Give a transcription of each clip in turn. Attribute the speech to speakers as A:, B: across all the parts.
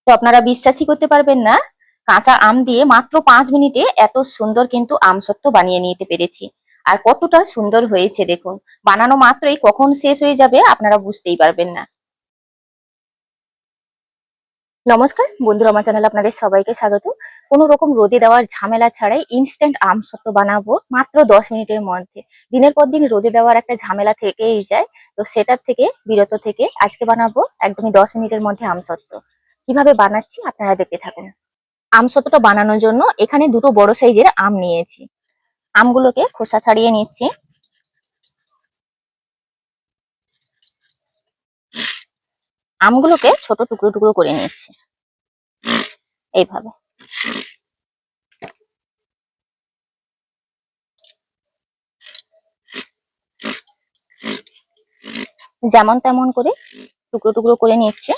A: তো আপনারা বিশ্বাসই করতে পারবেন না, কাঁচা আম দিয়ে মাত্র 5 মিনিটে এত সুন্দর কিন্তু আমসত্ত্ব বানিয়ে নিতে পেরেছি। আর কতটা সুন্দর হয়েছে দেখুন। বানানো মাত্রই কখন শেষ হয়ে যাবে আপনারা বুঝতেই পারবেন না। নমস্কার বন্ধুরা, আমার চ্যানেলে আপনাদের সবাইকে স্বাগত। কোনো রকম রোদে দেওয়ার ঝামেলা ছাড়াই ইনস্ট্যান্ট আমসত্ত্ব বানাবো মাত্র 10 মিনিটের মধ্যে। দিনের পর দিন রোদে দেওয়ার একটা ঝামেলা থেকেই যায়, তো সেটার থেকে বিরত থেকে আজকে বানাবো একদমই 10 মিনিটের মধ্যে আমসত্ত্ব। কিভাবে বানাচ্ছি আপনারা দেখতে থাকুন। আমসত্ত্বটা বানানোর জন্য এখানে দুটো বড় সাইজের আম নিয়েছি। আমগুলোকে খোসা ছাড়িয়ে নিচ্ছি। আমগুলোকে ছোট টুকরো টুকরো করে নিচ্ছি এইভাবে। যেমন তেমন করে টুকরো টুকরো করে নিচ্ছে।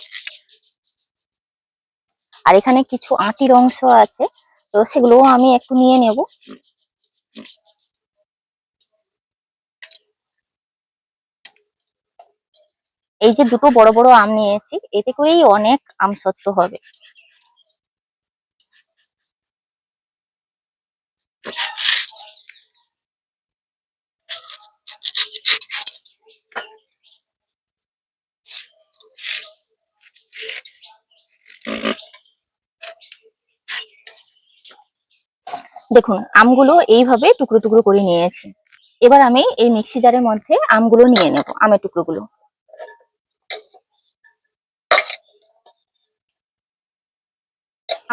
A: আর এখানে কিছু আটির অংশ আছে, তো সেগুলোও আমি একটু নিয়ে নেব। এই যে দুটো বড় বড় আম নিয়েছি, এতে করেই অনেক আমসত্ত্ব হবে। দেখুন আমগুলো এইভাবে টুকরো টুকরো করে নিয়েছি। এবার আমি এই মিক্সি জারের মধ্যে আমগুলো নিয়ে নেব, আমের টুকরোগুলো।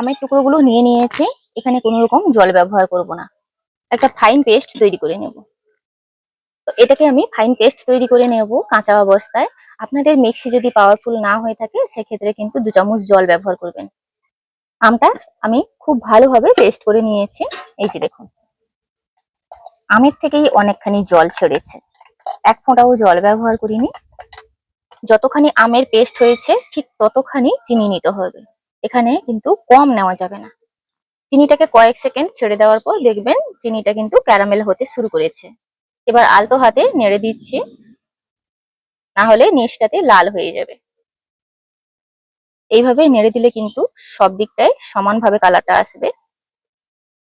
A: আমের টুকরোগুলো নিয়ে নিয়েছি। এখানে কোনো রকম জল ব্যবহার করব না, একটা ফাইন পেস্ট তৈরি করে নেব। তো এটাকে আমি ফাইন পেস্ট তৈরি করে নেব কাঁচা অবস্থায়। আপনাদের মিক্সি যদি পাওয়ারফুল না হয়ে থাকে সেক্ষেত্রে কিন্তু 2 চামচ জল ব্যবহার করবেন। আমটা আমি খুব ভালোভাবে পেস্ট করে নিয়েছি। এই যে দেখুন, আমের থেকেই অনেকখানি জল ছেড়েছে, এক ফোঁটাও জল ব্যবহার করিনি। যতখানি আমের পেস্ট হয়েছে ঠিক ততখানি চিনি নিতে হবে, এখানে কিন্তু কম নেওয়া যাবে না। চিনিটাকে কয়েক সেকেন্ড ছেড়ে দেওয়ার পর দেখবেন চিনিটা কিন্তু ক্যারামেল হতে শুরু করেছে। এবার আলতো হাতে নেড়ে দিচ্ছি, না হলে নিচটাতে লাল হয়ে যাবে। এইভাবে নেড়ে দিলে কিন্তু সব দিকটায় সমানভাবে কালারটা আসবে।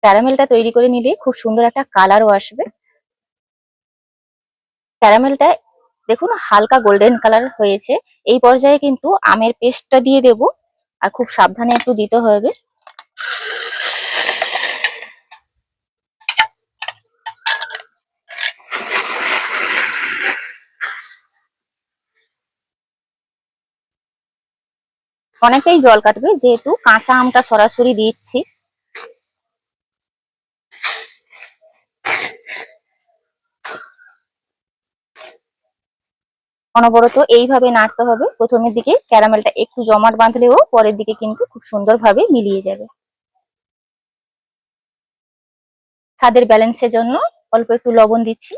A: ক্যারামেলটা তৈরি করে নিলে খুব সুন্দর একটা কালারও আসবে। ক্যারামেলটা দেখুন হালকা গোল্ডেন কালার হয়েছে। এই পর্যায়ে কিন্তু আমের পেস্টটা দিয়ে দেব, আর খুব সাবধানে একটু দিতে হবে। অনেকটাই জল কাটবে যেহেতু কাঁচা আমটা সরাসরি দিচ্ছি। অনবরত এইভাবে নাড়তে হবে। প্রথমের দিকে ক্যারামেলটা একটু জমাট বাঁধলেও পরের দিকে কিন্তু খুব সুন্দরভাবে মিলিয়ে যাবে। স্বাদের ব্যালেন্সের জন্য অল্প একটু লবণ দিচ্ছি।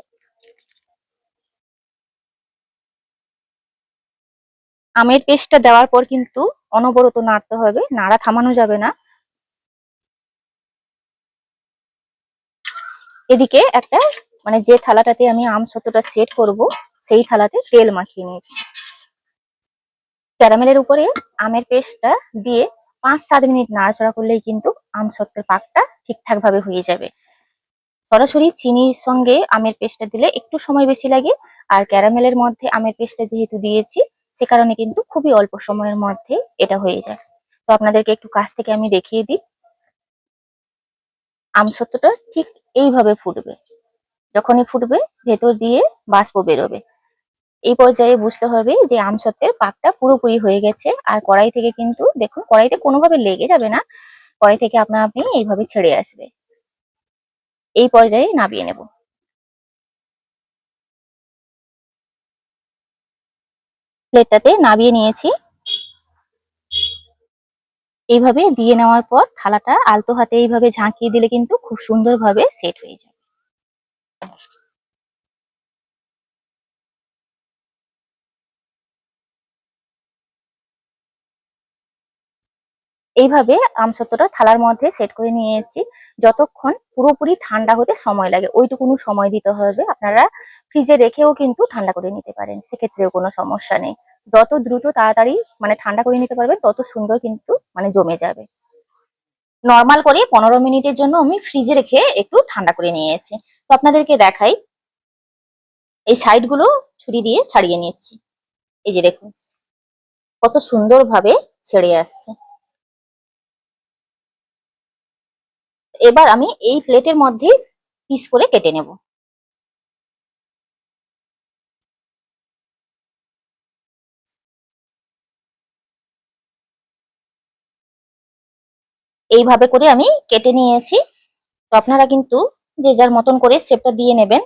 A: আমের পেস্টটা দেওয়ার পর কিন্তু অনবরত নাড়তে হবে, নাড়া থামানো যাবে না। এদিকে একটা যে থালাটাতে আমি আমসত্ত্বটা সেট করব সেই থালাতে তেল মাখিয়ে নিয়েছি। ক্যারামেলের উপরে আমের পেস্টটা দিয়ে 5-7 মিনিট নাড়াচাড়া করলেই কিন্তু আমসত্ত্বের পাকটা ঠিকঠাক ভাবে হয়ে যাবে। সরাসরি চিনির সঙ্গে আমের পেস্টটা দিলে একটু সময় বেশি লাগে, আর ক্যারামেলের মধ্যে আমের পেস্টটা যেহেতু দিয়েছি সে কারণে কিন্তু খুবই অল্প সময়ের মধ্যে এটা হয়ে যায়। তো আপনাদেরকে একটু কাছ থেকে আমি দেখিয়ে দিই। আমসত্ত্বটা ঠিক এইভাবে ফুটবে, যখনই ফুটবে ভেতর দিয়ে বাষ্প বেরোবে। এই পর্যায়ে বুঝতে হবে যে আমসত্ত্বের পাকটা পুরোপুরি হয়ে গেছে। আর কড়াই থেকে কিন্তু দেখুন, কড়াইতে কোনোভাবে লেগে যাবে না, কড়াই থেকে আপনি এইভাবে ছেড়ে আসবে। এই পর্যায়ে নামিয়ে নেব। প্লেটটাতে নামিয়ে নিয়েছি। এইভাবে দিয়ে নেওয়ার পর থালাটা আলতো হাতে এইভাবে ঝাঁকিয়ে দিলে কিন্তু খুব সুন্দরভাবে সেট হয়ে যায়। এইভাবে আমসত্ত্বটা থালার মধ্যে সেট করে নিয়েছি। যতক্ষণ পুরোপুরি ঠান্ডা হতে সময় লাগে ওইটুকুনি সময় দিতে হবে। আপনারা ফ্রিজে রেখেও কিন্তু ঠান্ডা করে নিতে পারেন, সেক্ষেত্রেও কোনো সমস্যা নেই। যত দ্রুত তাড়াতাড়ি ঠান্ডা করে নিতে পারবেন তত সুন্দর কিন্তু মানে জমে যাবে। নর্মাল করে 15 মিনিটের জন্য আমি ফ্রিজে রেখে একটু ঠান্ডা করে নিয়েছি। তো আপনাদেরকে দেখাই, এই সাইড গুলো ছুরি দিয়ে ছাড়িয়ে নিচ্ছি। এই যে দেখুন কত সুন্দরভাবে ছেড়ে আসছে। এবার আমি এই প্লেটের মধ্যে পিস করে কেটে নেব। এইভাবে করে আমি কেটে নিয়েছি। তো আপনারা কিন্তু যে যার মতন করে শেপটা দিয়ে নেবেন।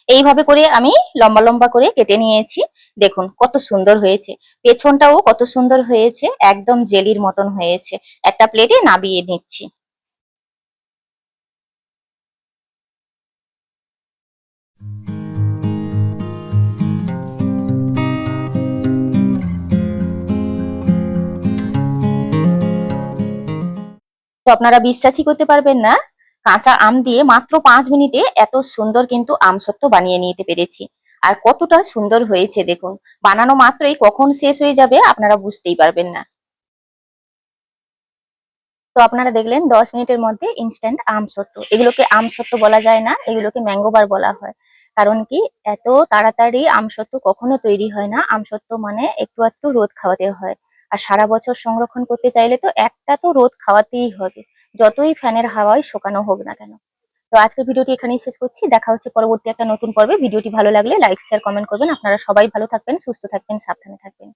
A: এইভাবে করে আমি লম্বা লম্বা করে কেটে নিয়েছি। দেখুন কত সুন্দর হয়েছে, পেছনটাও কত সুন্দর হয়েছে, একদম জেলির মতন হয়েছে। একটা প্লেটে নামিয়ে নিচ্ছি। তো আপনারা বিশ্বাসই করতে পারবেন না, কাঁচা আম দিয়ে মাত্র 5 মিনিটে এত সুন্দর কিন্তু আমসত্ত্ব বানিয়ে নিতে পেরেছি। আর কতটা সুন্দর হয়েছে দেখুন, বানানো মাত্রই কখন শেষ হয়ে যাবে আপনারা বুঝতেই পারবেন না। তো আপনারা দেখলেন 10 মিনিটের মধ্যে ইনস্ট্যান্ট আমসত্ত্ব। এগুলোকে আমসত্ত্ব বলা যায় না, এগুলোকে ম্যাঙ্গো বার বলা হয়। কারণ কি, এত তাড়াতাড়ি আমসত্ত্ব কখনো তৈরি হয় না। আমসত্ত্ব মানে একটু একটু রোদ খাওয়াতে হয়। আর সারা বছর সংরক্ষণ করতে চাইলে তো একটা তো রোদ খাওয়াতেই হবে, যতই ফ্যানের হাওয়ায় শোকানো হোক না কেন। তো আজকের ভিডিওটি এখানেই শেষ করছি। দেখা হচ্ছে পরবর্তী একটা নতুন পর্বে। ভিডিওটি ভালো লাগলে লাইক শেয়ার কমেন্ট করবেন। আপনারা সবাই ভালো থাকবেন, সুস্থ থাকবেন, সাবধানে থাকবেন।